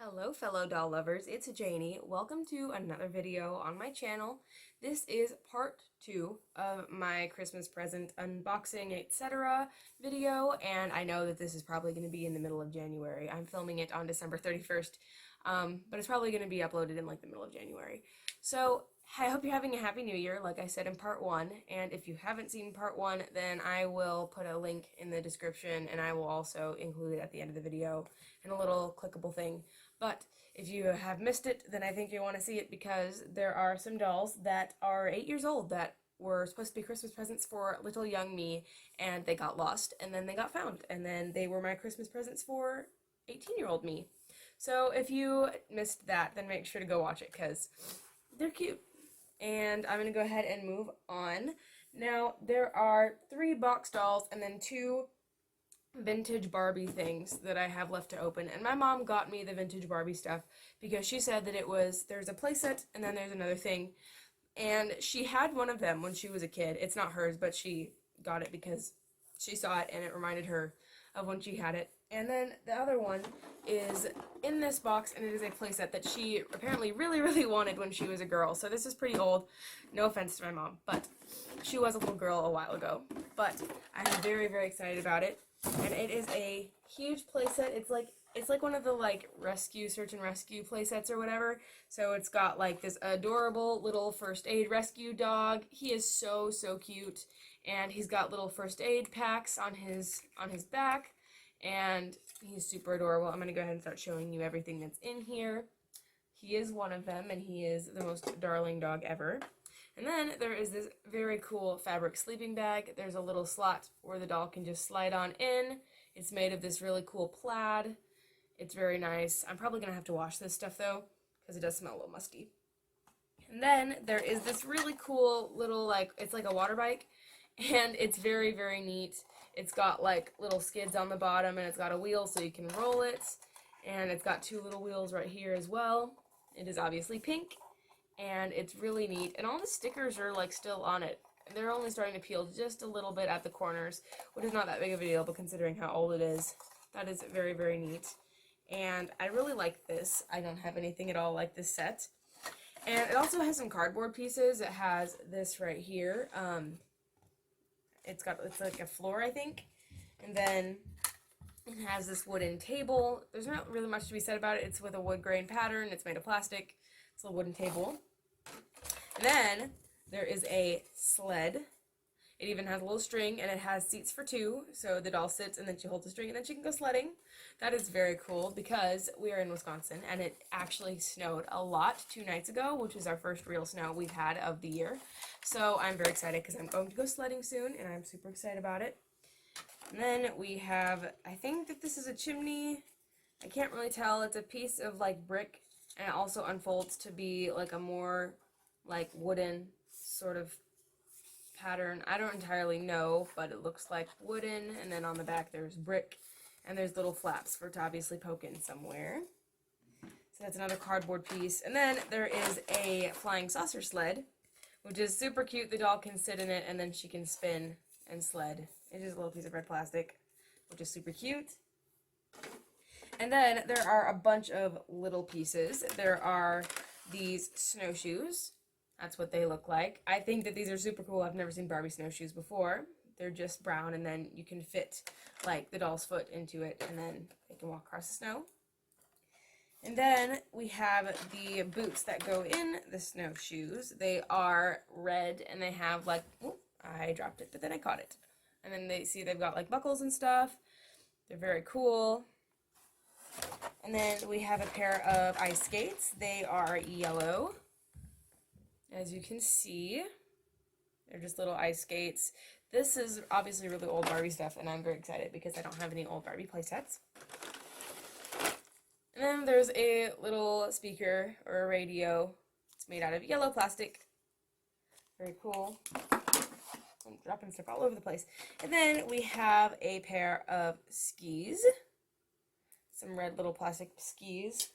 Hello fellow doll lovers, it's Janie. Welcome to another video on my channel. This is part 2 of my Christmas present unboxing etc. video, and I know that this is probably going to be in the middle of January. I'm filming it on December 31st, but it's probably going to be uploaded in like the middle of January. So I hope you're having a happy new year, like I said in part 1, and if you haven't seen part 1, then I will put a link in the description, and I will also include it at the end of the video in a little clickable thing. But if you have missed it, then I think you want to see it because there are some dolls that are 8 years old that were supposed to be Christmas presents for little young me, and they got lost, and then they got found, and then they were my Christmas presents for 18-year-old me. So if you missed that, then make sure to go watch it because they're cute. And I'm going to go ahead and move on. Now, there are 3 box dolls and then 2 vintage Barbie things that I have left to open, and my mom got me the vintage Barbie stuff because she said that there's a playset and then there's another thing, and she had one of them when she was a kid. It's not hers, but she got it because she saw it and it reminded her of when she had it. And then the other one is in this box, and it is a playset that she apparently really wanted when she was a girl. So this is pretty old, no offense to my mom, but she was a little girl a while ago. But I'm very excited about it. And it is a huge playset. It's like one of the like search and rescue playsets or whatever. So it's got like this adorable little first aid rescue dog. He is so cute, and he's got little first aid packs on his back, and he's super adorable. I'm gonna go ahead and start showing you everything that's in here. He is one of them, and he is the most darling dog ever. And then there is this very cool fabric sleeping bag. There's a little slot where the doll can just slide on in. It's made of this really cool plaid. It's very nice. I'm probably going to have to wash this stuff though, because it does smell a little musty. And then there is this really cool little, it's like a water bike, and it's very neat. It's got like little skids on the bottom, and it's got a wheel so you can roll it. And it's got 2 little wheels right here as well. It is obviously pink. And it's really neat, and all the stickers are like still on it. They're only starting to peel just a little bit at the corners, which is not that big of a deal, but considering how old it is, that is very neat. And I really like this. I don't have anything at all like this set. And it also has some cardboard pieces. It has this right here. It's like a floor, I think, and then it has this wooden table. There's not really much to be said about it. It's with a wood grain pattern. It's made of plastic. It's a wooden table. And then there is a sled. It even has a little string, and it has seats for 2, so the doll sits and then she holds the string and then she can go sledding. That is very cool because we are in Wisconsin, and it actually snowed a lot 2 nights ago, which is our first real snow we've had of the year. So I'm very excited because I'm going to go sledding soon, and I'm super excited about it. And then we have, I think that this is a chimney. I can't really tell. It's a piece of like brick, and it also unfolds to be like a more like wooden sort of pattern. I don't entirely know, but it looks like wooden, and then on the back there's brick, and there's little flaps for it to obviously poke in somewhere. So that's another cardboard piece. And then there is a flying saucer sled, which is super cute. The doll can sit in it, and then she can spin and sled. It is a little piece of red plastic, which is super cute. And then there are a bunch of little pieces. There are these snowshoes. That's what they look like. I think that these are super cool. I've never seen Barbie snowshoes before. They're just brown, and then you can fit like the doll's foot into it, and then they can walk across the snow. And then we have the boots that go in the snowshoes. They are red, and they have like, oh, I dropped it, but then I caught it. And then they've got like buckles and stuff. They're very cool. And then we have a pair of ice skates. They are yellow. As you can see, they're just little ice skates. This is obviously really old Barbie stuff, and I'm very excited because I don't have any old Barbie playsets. And then there's a little speaker or a radio. It's made out of yellow plastic. Very cool. I'm dropping stuff all over the place. And then we have a pair of skis. Some red little plastic skis.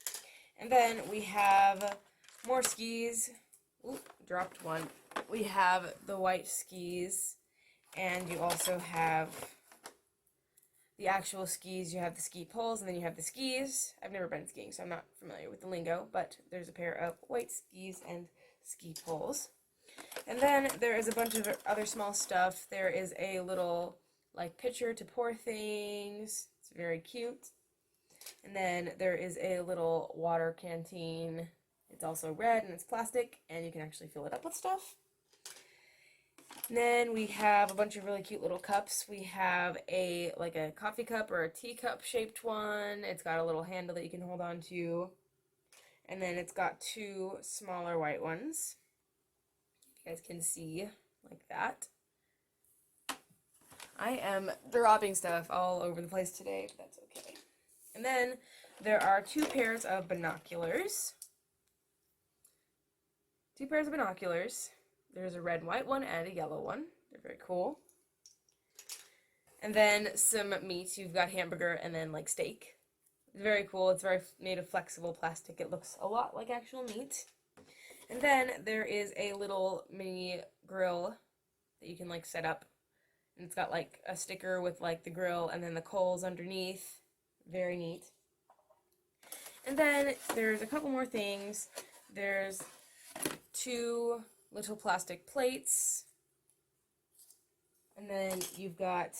And then we have more skis. Ooh, dropped one. We have the white skis, and you also have the actual skis, you have the ski poles, and then you have the skis. I've never been skiing, so I'm not familiar with the lingo, but there's a pair of white skis and ski poles. And then there is a bunch of other small stuff. There is a little, like, pitcher to pour things. It's very cute. And then there is a little water canteen. It's also red, and it's plastic, and you can actually fill it up with stuff. And then we have a bunch of really cute little cups. We have a coffee cup or a teacup shaped one. It's got a little handle that you can hold on to. And then it's got two smaller white ones. You guys can see like that. I am dropping stuff all over the place today, but that's okay. And then there are two pairs of binoculars. Two pairs of binoculars. There's a red and white one and a yellow one. They're very cool. And then some meat. You've got hamburger and then like steak. It's very cool. It's very made of flexible plastic. It looks a lot like actual meat. And then there is a little mini grill that you can like set up. And it's got like a sticker with like the grill and then the coals underneath. Very neat. And then there's a couple more things. There's two little plastic plates, and then you've got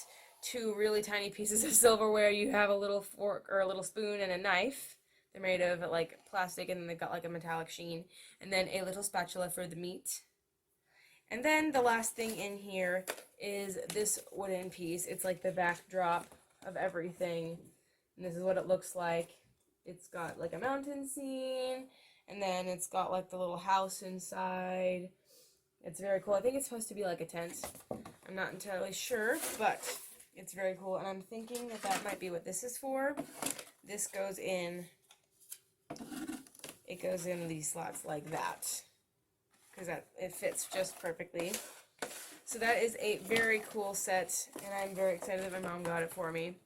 two really tiny pieces of silverware. You have a little fork or a little spoon and a knife. They're made of like plastic, and then they've got like a metallic sheen, and then a little spatula for the meat. And then the last thing in here is this wooden piece. It's like the backdrop of everything, and this is what it looks like. It's got like a mountain scene, and then it's got like the little house inside. It's very cool. I think it's supposed to be like a tent. I'm not entirely sure, but it's very cool. And I'm thinking that that might be what this is for. This goes in, it goes in these slots like that, because it fits just perfectly. So that is a very cool set, and I'm very excited that my mom got it for me.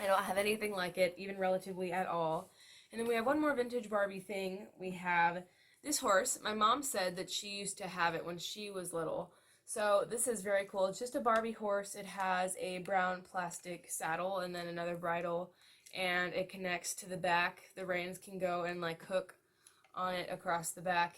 I don't have anything like it, even relatively at all. And then we have one more vintage Barbie thing. We have this horse. My mom said that she used to have it when she was little. So this is very cool. It's just a Barbie horse. It has a brown plastic saddle and then another bridle, and it connects to the back. The reins can go and like hook on it across the back,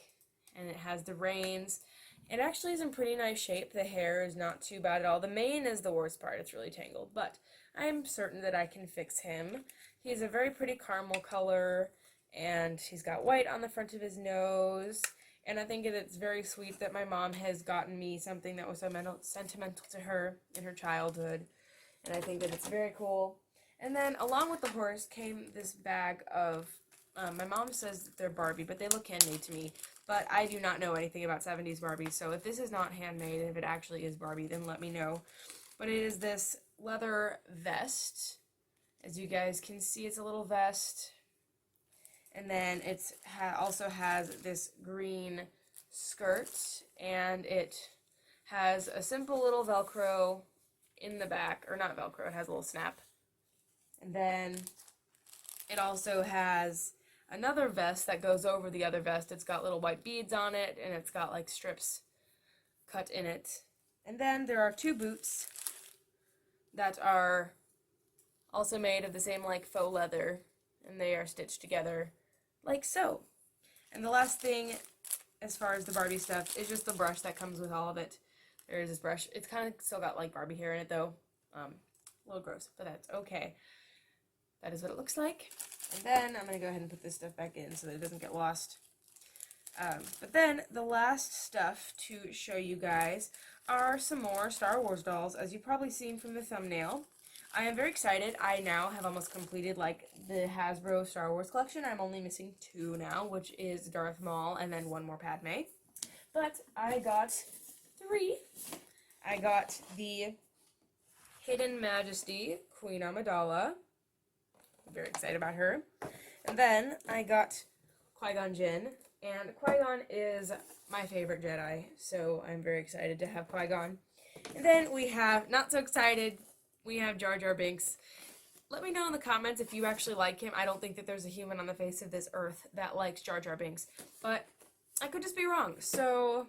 and it has the reins. It actually is in pretty nice shape. The hair is not too bad at all. The mane is the worst part. It's really tangled, but I'm certain that I can fix him. He's a very pretty caramel color, and he's got white on the front of his nose. And I think it's very sweet that my mom has gotten me something that was so sentimental to her in her childhood. And I think that it's very cool. And then along with the horse came this bag of, my mom says that they're Barbie, but they look handmade to me. But I do not know anything about 70s Barbie, so if this is not handmade, and if it actually is Barbie, then let me know. But it is this leather vest. As you guys can see, it's a little vest. And then it also has this green skirt, and it has a simple little Velcro in the back, or not Velcro, it has a little snap. And then it also has another vest that goes over the other vest. It's got little white beads on it, and it's got like strips cut in it. And then there are two boots that are also made of the same like faux leather, and they are stitched together like so. And the last thing as far as the Barbie stuff is just the brush that comes with all of it. There is this brush. It's kind of still got like Barbie hair in it though. A little gross, but that's okay. That is what it looks like. And then I'm going to go ahead and put this stuff back in so that it doesn't get lost. But then the last stuff to show you guys are some more Star Wars dolls, as you've probably seen from the thumbnail. I am very excited. I now have almost completed like the Hasbro Star Wars collection. I'm only missing two now, which is Darth Maul and then one more Padme. But I got three. I got the Hidden Majesty, Queen Amidala. I'm very excited about her. And then I got Qui-Gon Jinn. And Qui-Gon is my favorite Jedi, so I'm very excited to have Qui-Gon. And then we have, not so excited, we have Jar Jar Binks. Let me know in the comments if you actually like him. I don't think that there's a human on the face of this earth that likes Jar Jar Binks, but I could just be wrong, so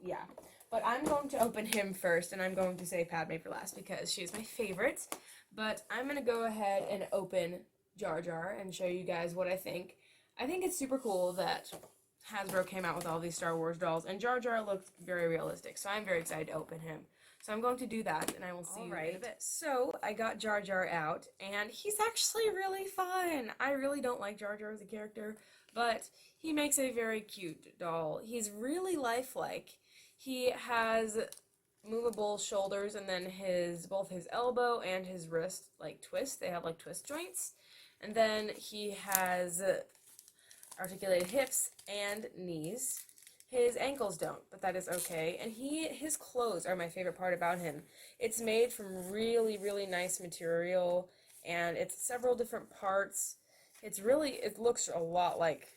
yeah. But I'm going to open him first, and I'm going to say Padme for last because she's my favorite. But I'm going to go ahead and open Jar Jar and show you guys what I think. I think it's super cool that Hasbro came out with all these Star Wars dolls, and Jar Jar looked very realistic, so I'm very excited to open him. So I'm going to do that, and I will see you in a bit. So I got Jar Jar out, and he's actually really fun. I really don't like Jar Jar as a character, but he makes a very cute doll. He's really lifelike. He has movable shoulders, and then both his elbow and his wrist like twist. They have like twist joints, and then he has articulated hips and knees. His ankles don't, but that is okay. And his clothes are my favorite part about him. It's made from really, really nice material, and it's several different parts. It looks a lot like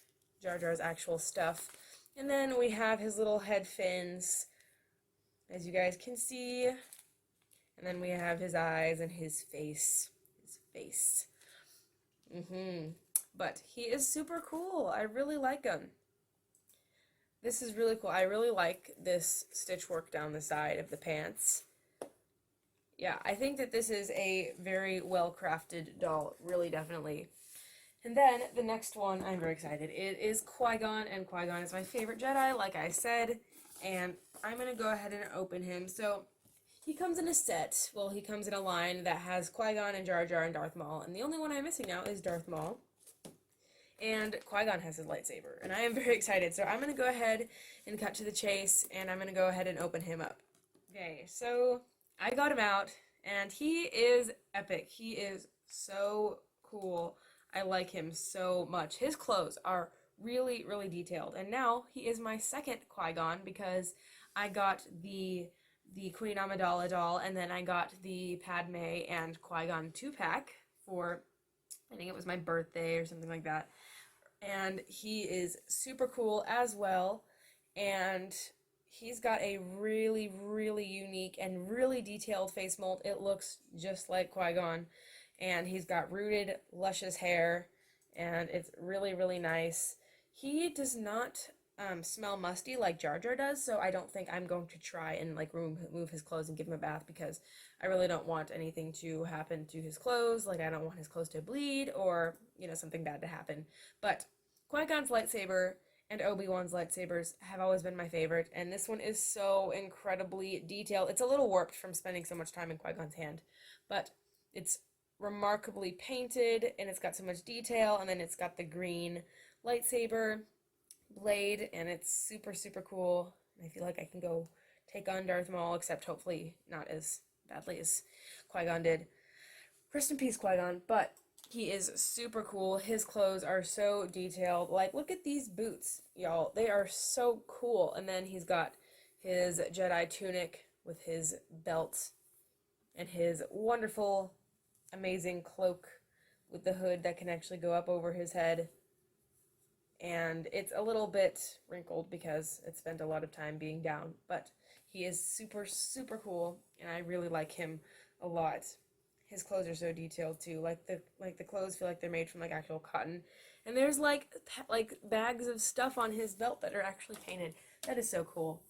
Jar Jar's actual stuff. And then we have his little head fins, as you guys can see. And then we have his eyes and his face. But he is super cool. I really like him. This is really cool. I really like this stitch work down the side of the pants. Yeah, I think that this is a very well-crafted doll, really, definitely. And then, the next one, I'm very excited. It is Qui-Gon, and Qui-Gon is my favorite Jedi, like I said. And I'm going to go ahead and open him. So, he comes in a set. Well, he comes in a line that has Qui-Gon and Jar Jar and Darth Maul. And the only one I'm missing now is Darth Maul. And Qui-Gon has his lightsaber, and I am very excited. So I'm going to go ahead and cut to the chase, and I'm going to go ahead and open him up. Okay, so I got him out, and he is epic. He is so cool. I like him so much. His clothes are really, really detailed, and now he is my second Qui-Gon because I got the Queen Amidala doll, and then I got the Padme and Qui-Gon 2-pack for, I think it was my birthday or something like that. And he is super cool as well. And he's got a really, really unique and really detailed face mold. It looks just like Qui-Gon. And he's got rooted, luscious hair. And it's really, really nice. He does not smell musty like Jar Jar does, so I don't think I'm going to try and like remove his clothes and give him a bath because I really don't want anything to happen to his clothes. Like, I don't want his clothes to bleed or, you know, something bad to happen. But Qui-Gon's lightsaber and Obi-Wan's lightsabers have always been my favorite, and this one is so incredibly detailed. It's a little warped from spending so much time in Qui-Gon's hand, but it's remarkably painted, and it's got so much detail, and then it's got the green lightsaber blade, and it's super, super cool. I feel like I can go take on Darth Maul, except hopefully not as badly as Qui-Gon did. Rest in peace, Qui-Gon, but he is super cool. His clothes are so detailed. Like, look at these boots, y'all. They are so cool. And then he's got his Jedi tunic with his belt and his wonderful, amazing cloak with the hood that can actually go up over his head. And it's a little bit wrinkled because it spent a lot of time being down, but he is super, super cool, and I really like him a lot. His clothes are so detailed too. Like the clothes feel like they're made from like actual cotton, and there's like bags of stuff on his belt that are actually painted. That is so cool.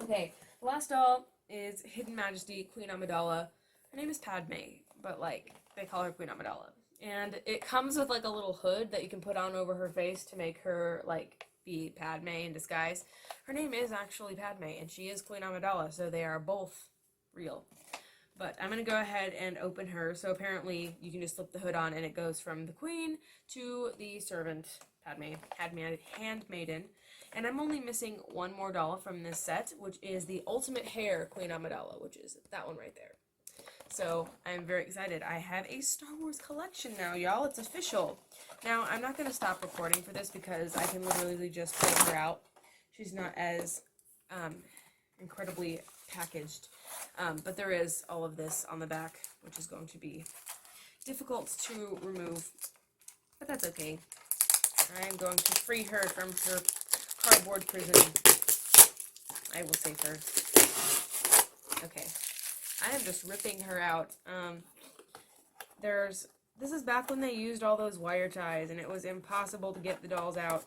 Okay, the last doll is Hidden Majesty Queen Amidala. Her name is Padme, but like they call her Queen Amidala. And it comes with like a little hood that you can put on over her face to make her like be Padme in disguise. Her name is actually Padme, and she is Queen Amidala, so they are both real. But I'm going to go ahead and open her. So apparently you can just slip the hood on and it goes from the queen to the servant, Padme, handmaiden. And I'm only missing one more doll from this set, which is the Ultimate Hair Queen Amidala, which is that one right there. So I'm very excited. I have a Star Wars collection now, y'all. It's official. Now, I'm not going to stop recording for this because I can literally just pull her out. She's not as incredibly packaged. But there is all of this on the back, which is going to be difficult to remove. But that's okay. I am going to free her from her cardboard prison. I will save her. Okay. I am just ripping her out. This is back when they used all those wire ties and it was impossible to get the dolls out.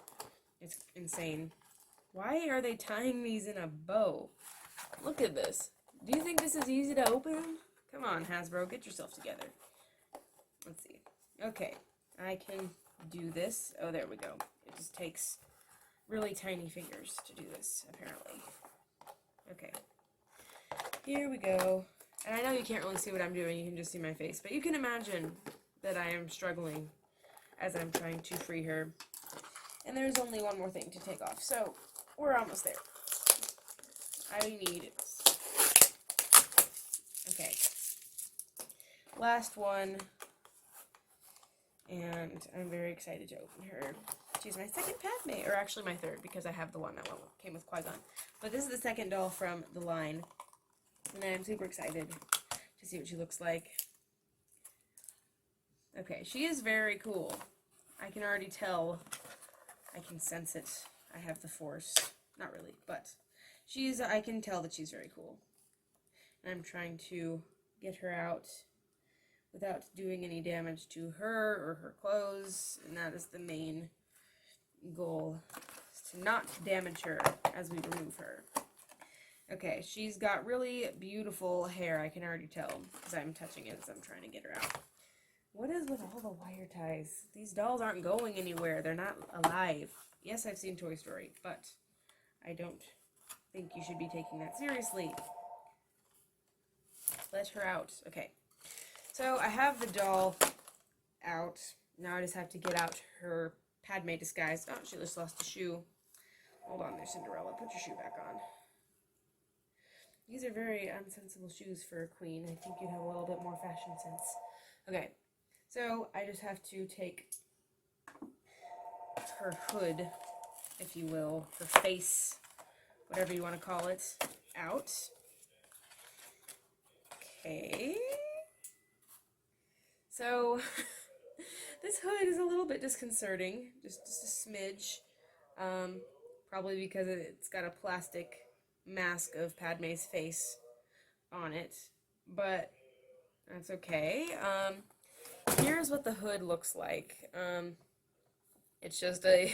It's insane. Why are they tying these in a bow? Look at this. Do you think this is easy to open? Come on, Hasbro, get yourself together. Let's see. Okay, I can do this. Oh, there we go. It just takes really tiny fingers to do this, apparently. Okay. Here we go. And I know you can't really see what I'm doing, you can just see my face, but you can imagine that I am struggling as I'm trying to free her. And there's only one more thing to take off, so we're almost there. I need... Okay. Last one. And I'm very excited to open her. She's my second Padme, or actually my third, because I have the one that came with Qui-Gon. But this is the second doll from the line. And I'm super excited to see what she looks like. Okay, she is very cool. I can already tell. I can sense it. I have the Force. Not really, but I can tell that she's very cool. And I'm trying to get her out without doing any damage to her or her clothes. And that is the main goal, is to not damage her as we remove her. Okay, she's got really beautiful hair, I can already tell, because I'm touching it as I'm trying to get her out. What is with all the wire ties? These dolls aren't going anywhere. They're not alive. Yes, I've seen Toy Story, but I don't think you should be taking that seriously. Let her out. Okay, so I have the doll out. Now I just have to get out her Padme disguise. Oh, she just lost a shoe. Hold on there, Cinderella. Put your shoe back on. These are very unsensible shoes for a queen. I think you'd have a little bit more fashion sense. Okay, so I just have to take her hood, if you will, her face, whatever you want to call it, out. Okay. So, this hood is a little bit disconcerting, just a smidge. Probably because it's got a plastic mask of Padme's face on it, but that's okay. Here's what the hood looks like. It's just a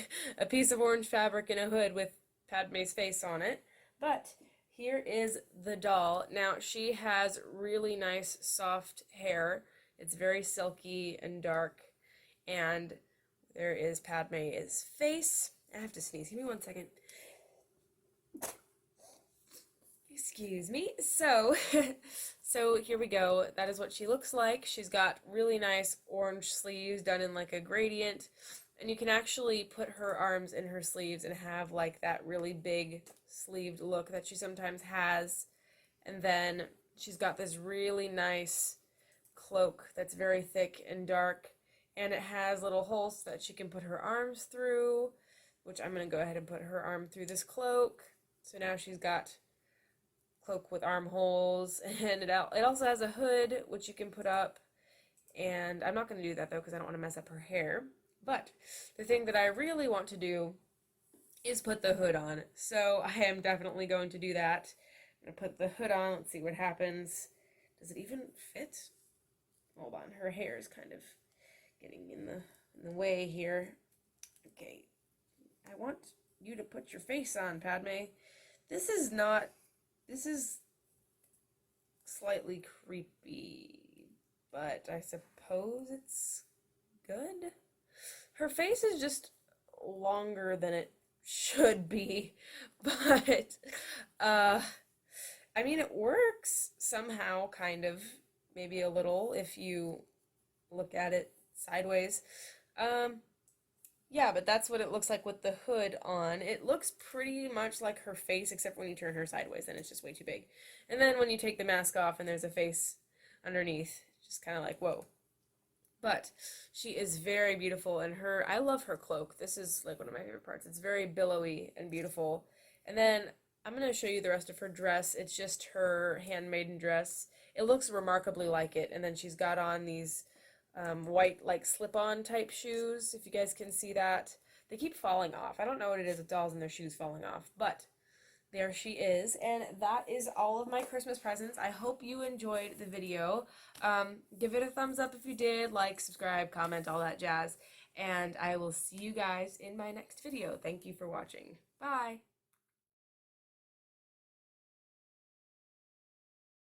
piece of orange fabric in a hood with Padme's face on it, but here is the doll. Now, she has really nice soft hair. It's very silky and dark, and there is Padme's face. I have to sneeze. Give me 1 second. Excuse me. So here we go. That is what she looks like. She's got really nice orange sleeves done in like a gradient, and you can actually put her arms in her sleeves and have like that really big sleeved look that she sometimes has. And then she's got this really nice cloak that's very thick and dark, and it has little holes that she can put her arms through, which I'm going to go ahead and put her arm through this cloak. So now she's got cloak with armholes, and it also has a hood which you can put up, and I'm not going to do that though because I don't want to mess up her hair. But the thing that I really want to do is put the hood on, so I am definitely going to do that. I'm going to put the hood on. Let's see what happens. Does it even fit? Hold on, her hair is kind of getting in the way here. Okay, I want you to put your face on, Padme. This is slightly creepy, but I suppose it's good. Her face is just longer than it should be, but, I mean, it works somehow, kind of, maybe a little, if you look at it sideways. Yeah, but that's what it looks like with the hood on. It looks pretty much like her face, except when you turn her sideways, then it's just way too big. And then when you take the mask off and there's a face underneath, just kind of like, whoa. But she is very beautiful, and I love her cloak. This is like one of my favorite parts. It's very billowy and beautiful. And then I'm going to show you the rest of her dress. It's just her handmaiden dress. It looks remarkably like it, and then she's got on these white, like, slip-on type shoes, if you guys can see that. They keep falling off. I don't know what it is with dolls and their shoes falling off, but there she is, and that is all of my Christmas presents. I hope you enjoyed the video. Give it a thumbs up if you did, like, subscribe, comment, all that jazz, and I will see you guys in my next video. Thank you for watching. Bye!